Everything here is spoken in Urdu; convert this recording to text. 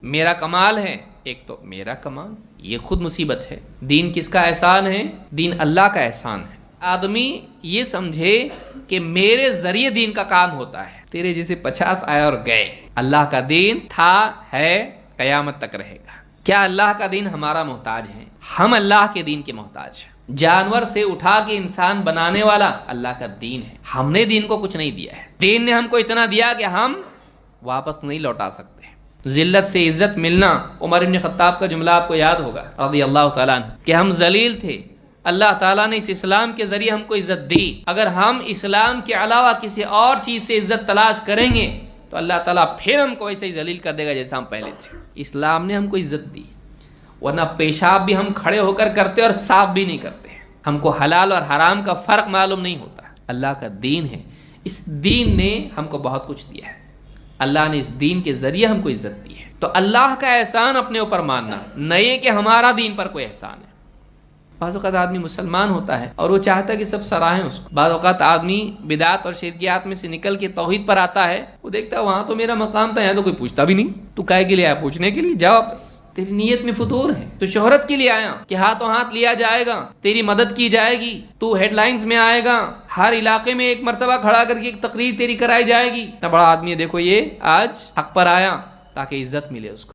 میرا کمال ہے، ایک تو میرا کمال، یہ خود مصیبت ہے۔ دین کس کا احسان ہے؟ دین اللہ کا احسان ہے۔ آدمی یہ سمجھے کہ میرے ذریعے دین کا کام ہوتا ہے، تیرے جیسے 50 آئے اور گئے۔ اللہ کا دین تھا، ہے، قیامت تک رہے گا۔ کیا اللہ کا دین ہمارا محتاج ہے؟ ہم اللہ کے دین کے محتاج ہیں۔ جانور سے اٹھا کے انسان بنانے والا اللہ کا دین ہے۔ ہم نے دین کو کچھ نہیں دیا ہے، دین نے ہم کو اتنا دیا کہ ہم واپس نہیں لوٹا سکتے۔ ذلت سے عزت ملنا، عمر بن خطاب کا جملہ آپ کو یاد ہوگا رضی اللہ تعالیٰ عنہ، کہ ہم ذلیل تھے، اللہ تعالیٰ نے اس اسلام کے ذریعے ہم کو عزت دی۔ اگر ہم اسلام کے علاوہ کسی اور چیز سے عزت تلاش کریں گے تو اللہ تعالیٰ پھر ہم کو ویسے ہی ذلیل کر دے گا جیسا ہم پہلے تھے۔ اسلام نے ہم کو عزت دی، ورنہ پیشاب بھی ہم کھڑے ہو کر کرتے اور صاف بھی نہیں کرتے۔ ہم کو حلال اور حرام کا فرق معلوم نہیں ہوتا۔ اللہ کا دین ہے، اس دین نے ہم کو بہت کچھ دیا ہے۔ اللہ نے اس دین کے ذریعے ہم کو عزت دی ہے۔ تو اللہ کا احسان اپنے اوپر ماننا، نئے کہ ہمارا دین پر کوئی احسان ہے۔ بعض اوقات آدمی مسلمان ہوتا ہے اور وہ چاہتا ہے کہ سب سراہیں اس کو۔ بعض اوقات آدمی بدعات اور شرکیات میں سے نکل کے توحید پر آتا ہے، وہ دیکھتا ہے وہاں تو میرا مقام تھا، یہاں تو کوئی پوچھتا بھی نہیں، تو کہے کے لیے آیا پوچھنے کے لیے؟ جا واپس، تیری نیت میں فتور ہے۔ تو شہرت کے لیے آیا کہ ہاتھوں ہاتھ لیا جائے گا، تیری مدد کی جائے گی، تو ہیڈ لائنز میں آئے گا، ہر علاقے میں ایک مرتبہ کھڑا کر کے ایک تقریر تیری کرائی جائے گی۔ اتنا بڑا آدمی ہے، دیکھو یہ آج حق پر آیا تاکہ عزت ملے اس کو۔